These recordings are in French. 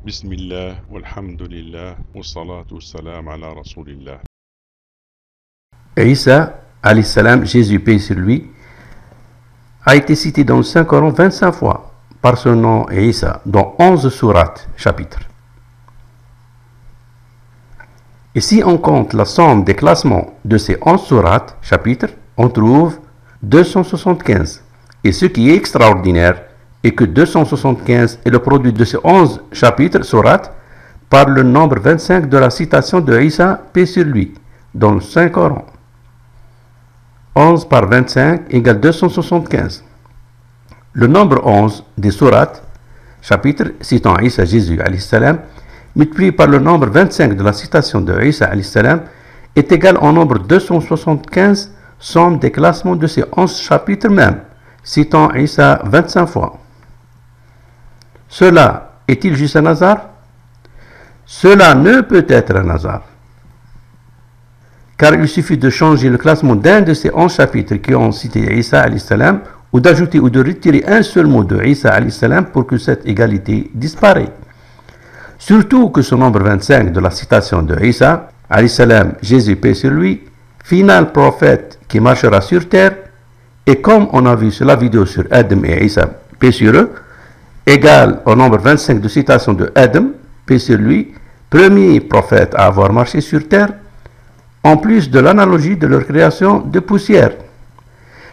Bismillah, walhamdulillah, wassalatu wassalam ala rasulillah. Isa, alayhi salam, Jésus, paix sur lui, a été cité dans le Saint-Coran 25 fois par son nom Isa, dans 11 sourates, chapitres. Et si on compte la somme des classements de ces 11 sourates, chapitres, on trouve 275. Et ce qui est extraordinaire est que 275 est le produit de ces 11 chapitres, sourates, par le nombre 25 de la citation de Isa, paix sur lui, dans le Saint-Coran. 11 par 25 égale 275. Le nombre 11 des sourates, chapitres citant Isa, Jésus, alayhi salam, multiplié par le nombre 25 de la citation de Isa, alayhi salam, est égal au nombre 275, somme des classements de ces 11 chapitres même, citant Isa 25 fois. Cela est-il juste un hasard? Cela ne peut être un hasard. Car il suffit de changer le classement d'un de ces 11 chapitres qui ont cité Isa alayhi salam, ou d'ajouter ou de retirer un seul mot de Isa alayhi salam pour que cette égalité disparaisse. Surtout que ce nombre 25 de la citation de Isa alayhi salam, Jésus paix sur lui, final prophète qui marchera sur terre, et comme on a vu sur la vidéo sur Adam et Isa, paix sur eux, égal au nombre 25 de citations de Adam, paix sur lui, premier prophète à avoir marché sur terre, en plus de l'analogie de leur création de poussière.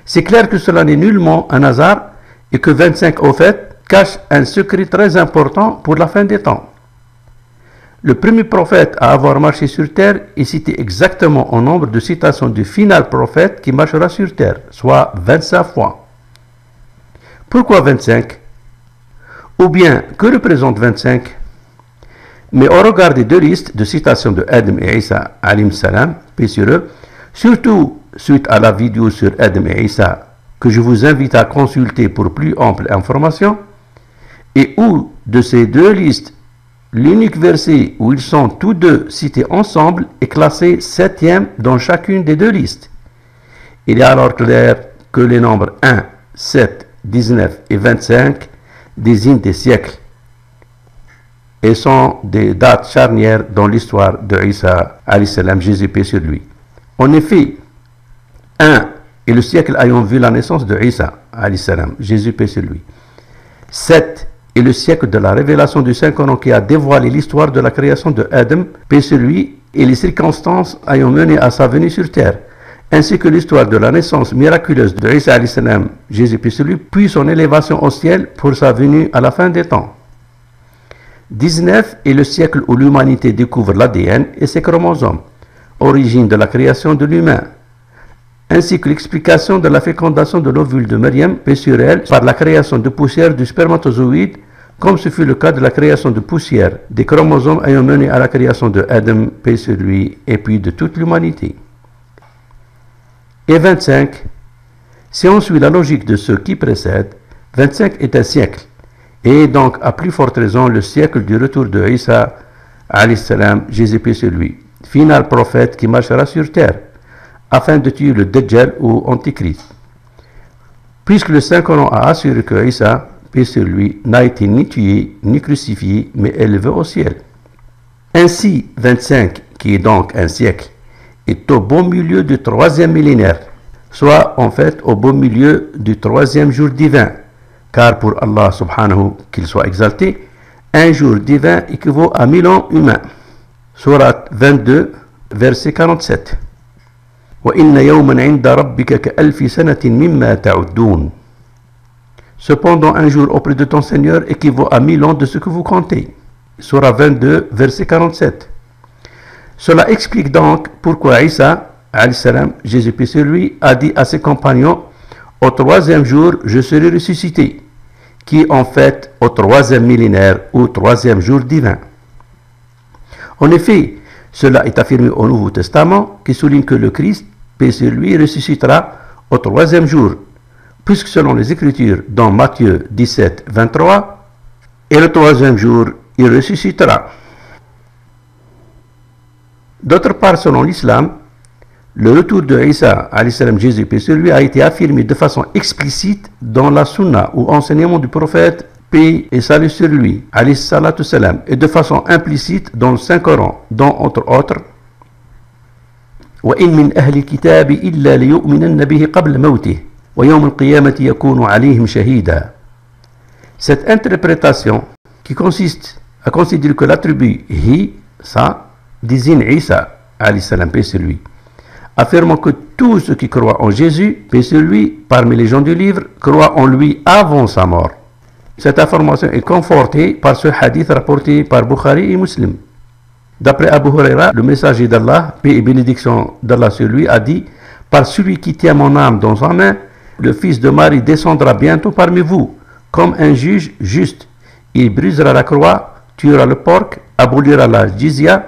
C'est clair que cela n'est nullement un hasard et que 25 au fait cache un secret très important pour la fin des temps. Le premier prophète à avoir marché sur terre est cité exactement au nombre de citations du final prophète qui marchera sur terre, soit 25 fois. Pourquoi 25? Ou bien, que représente 25? Mais au regard des deux listes de citations de Adam et Isa, alayhim salam, paix sur eux, surtout suite à la vidéo sur Adam et Isa, que je vous invite à consulter pour plus ample information, et où de ces deux listes, l'unique verset où ils sont tous deux cités ensemble est classé 7e dans chacune des deux listes. Il est alors clair que les nombres 1, 7, 19 et 25 désignent des siècles et sont des dates charnières dans l'histoire de Isa, alayhi salam, Jésus paix sur lui. En effet, 1 est le siècle ayant vu la naissance de Isa, alayhi salam, Jésus paix sur lui. 7 est le siècle de la révélation du Saint-Coran qui a dévoilé l'histoire de la création de Adam, paix sur lui, et les circonstances ayant mené à sa venue sur terre, ainsi que l'histoire de la naissance miraculeuse de Isa, alayhi salam, Jésus paix sur lui, puis son élévation au ciel pour sa venue à la fin des temps. 19 est le siècle où l'humanité découvre l'ADN et ses chromosomes, origine de la création de l'humain, ainsi que l'explication de la fécondation de l'ovule de Maryam, paix sur elle, par la création de poussière du spermatozoïde, comme ce fut le cas de la création de poussière des chromosomes ayant mené à la création de Adam, paix sur lui, et puis de toute l'humanité. Et 25, si on suit la logique de ceux qui précèdent, 25 est un siècle, et donc à plus forte raison le siècle du retour de Isa, alayhi salam, Jésus paix sur lui, final prophète qui marchera sur terre, afin de tuer le Dajjal ou Antichrist. Puisque le Saint-Coran a assuré que Isa, paix sur lui, n'a été ni tué, ni crucifié, mais élevé au ciel. Ainsi, 25, qui est donc un siècle, est au beau milieu du 3e millénaire, soit en fait au beau milieu du 3e jour divin, car pour Allah subhanahu, qu'il soit exalté, un jour divin équivaut à 1000 ans humains. Surat 22, verset 47. Cependant, un jour auprès de ton Seigneur équivaut à 1000 ans de ce que vous comptez. Surah 22, verset 47. Cela explique donc pourquoi Isa, alayhi salam, Jésus paix sur lui, a dit à ses compagnons: au 3e jour, je serai ressuscité, qui est en fait au 3e millénaire ou 3e jour divin. En effet, cela est affirmé au Nouveau Testament, qui souligne que le Christ, paix sur lui, ressuscitera au 3e jour, puisque selon les Écritures, dans Matthieu 17, 23, et le 3e jour, il ressuscitera. D'autre part, selon l'islam, le retour de Isa, alayhi salam, Jésus paix sur lui, a été affirmé de façon explicite dans la sunna ou enseignement du prophète, paix et salut sur lui, alayhi salatu salam, et de façon implicite dans le Saint-Coran, dont entre autres وَإِن مِّنْ أَهْلِ الْكِتَابِ إِلَّا لِيُؤْمِنَنَّ بِهِ قَبْلَ مَوْتِهِ وَيَوْمَ الْقِيَامَةِ يَكُونُ عَلَيْهِمْ شَهِيدًا. Cette interprétation qui consiste à considérer que l'attribut hi, ça, désigne Isa, alayhi salam, paix sur lui, affirmant que tous ceux qui croient en Jésus, paix sur lui, parmi les gens du livre, croient en lui avant sa mort. Cette information est confortée par ce hadith rapporté par Bukhari et Muslim. D'après Abu Huraira, le messager d'Allah, paix et bénédiction d'Allah sur lui, a dit: par celui qui tient mon âme dans sa main, le fils de Marie descendra bientôt parmi vous, comme un juge juste. Il brisera la croix, tuera le porc, abolira la jizya,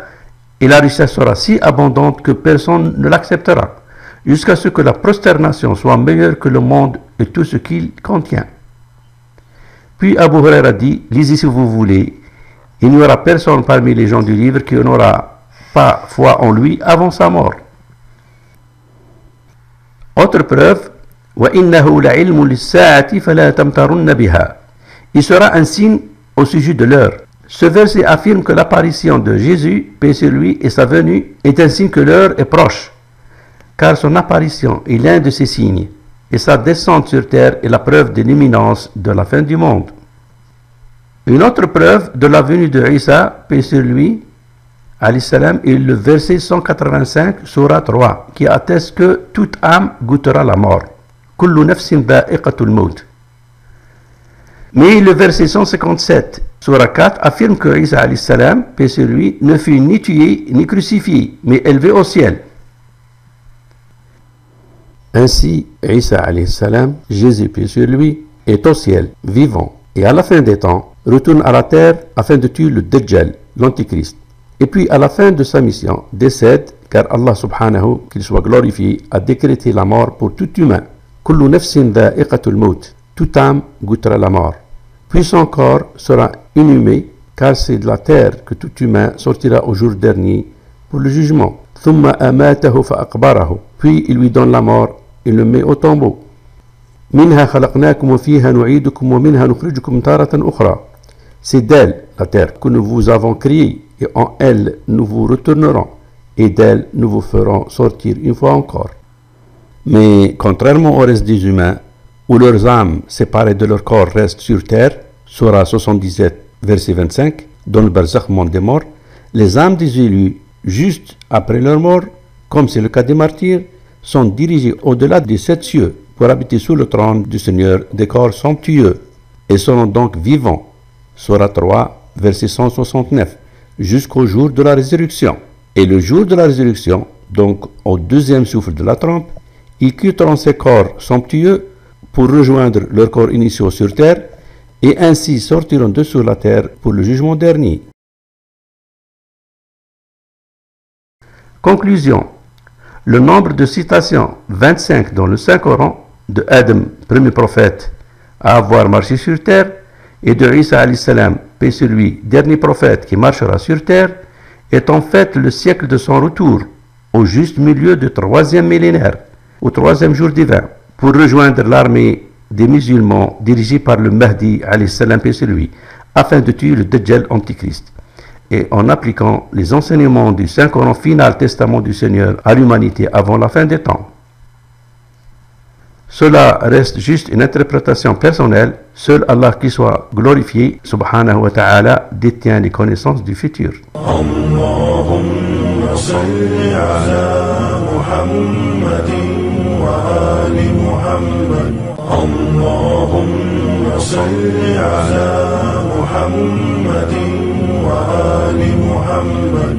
et la richesse sera si abondante que personne ne l'acceptera, jusqu'à ce que la prosternation soit meilleure que le monde et tout ce qu'il contient. Puis Abu Huraira dit: lisez si vous voulez, il n'y aura personne parmi les gens du livre qui n'aura pas foi en lui avant sa mort. Autre preuve, وَإِنَّهُ لَعِلْمٌ لِلسَّاعَةِ فَلَا تَمْتَرُنَّ بِهَا. Il sera un signe au sujet de l'heure. Ce verset affirme que l'apparition de Jésus, paix sur lui, et sa venue est un signe que l'heure est proche, car son apparition est l'un de ces signes, et sa descente sur terre est la preuve de l'imminence de la fin du monde. Une autre preuve de la venue de Isa, paix sur lui, alayhi salam, est le verset 185, Surah 3, qui atteste que toute âme goûtera la mort. Kullu nafsin dha'iqatul maut. Mais le verset 157, Surah 4, affirme que Isa alayhi salam, paix sur lui, ne fut ni tué ni crucifié, mais élevé au ciel. Ainsi, Isa alayhi salam, Jésus, paix sur lui, est au ciel, vivant, et à la fin des temps, retourne à la terre afin de tuer le Dajjal, l'Antichrist. Et puis, à la fin de sa mission, décède, car Allah subhanahu, qu'il soit glorifié, a décrété la mort pour tout humain. Kullu nafsin dha'iqatul maut. Toute âme goûtera la mort. Puis son corps sera inhumé, car c'est de la terre que tout humain sortira au jour dernier pour le jugement. Thumma amatahu fa aqbarahu. Puis il lui donne la mort et le met au tombeau. Minha khalaqnakum wa fiha nu'idukum wa minha nukhrijukum taratan ukhra. C'est d'elle, la terre, que nous vous avons créée, et en elle nous vous retournerons, et d'elle nous vous ferons sortir une fois encore. Mais contrairement au reste des humains, où leurs âmes séparées de leur corps restent sur terre, Surah 77, verset 25, dans le barzakh, monde des morts, les âmes des élus, juste après leur mort, comme c'est le cas des martyrs, sont dirigées au-delà des 7 cieux pour habiter sous le trône du Seigneur des corps somptueux, et seront donc vivants. Surah 3, verset 169, jusqu'au jour de la résurrection. Et le jour de la résurrection, donc au deuxième souffle de la trompe, ils quitteront ces corps somptueux pour rejoindre leurs corps initiaux sur terre, et ainsi sortiront de sur la terre pour le jugement dernier. Conclusion. Le nombre de citations, 25 dans le Saint-Coran, de Adam, premier prophète, à avoir marché sur terre, et de Isa alayhi salam, paix sur lui, dernier prophète qui marchera sur terre, est en fait le siècle de son retour, au juste milieu du 3e millénaire, au 3e jour divin, pour rejoindre l'armée des musulmans dirigée par le Mahdi alayhi salam, paix sur lui, afin de tuer le Dajjal Antichrist, et en appliquant les enseignements du Saint-Coran final testament du Seigneur à l'humanité avant la fin des temps. Cela reste juste une interprétation personnelle. Seul Allah qui soit glorifié, subhanahu wa ta'ala, détient les connaissances du futur. Allahumma salli ala Muhammadin wa ali Muhammad. Allahumma salli ala Muhammadin wa ali Muhammad.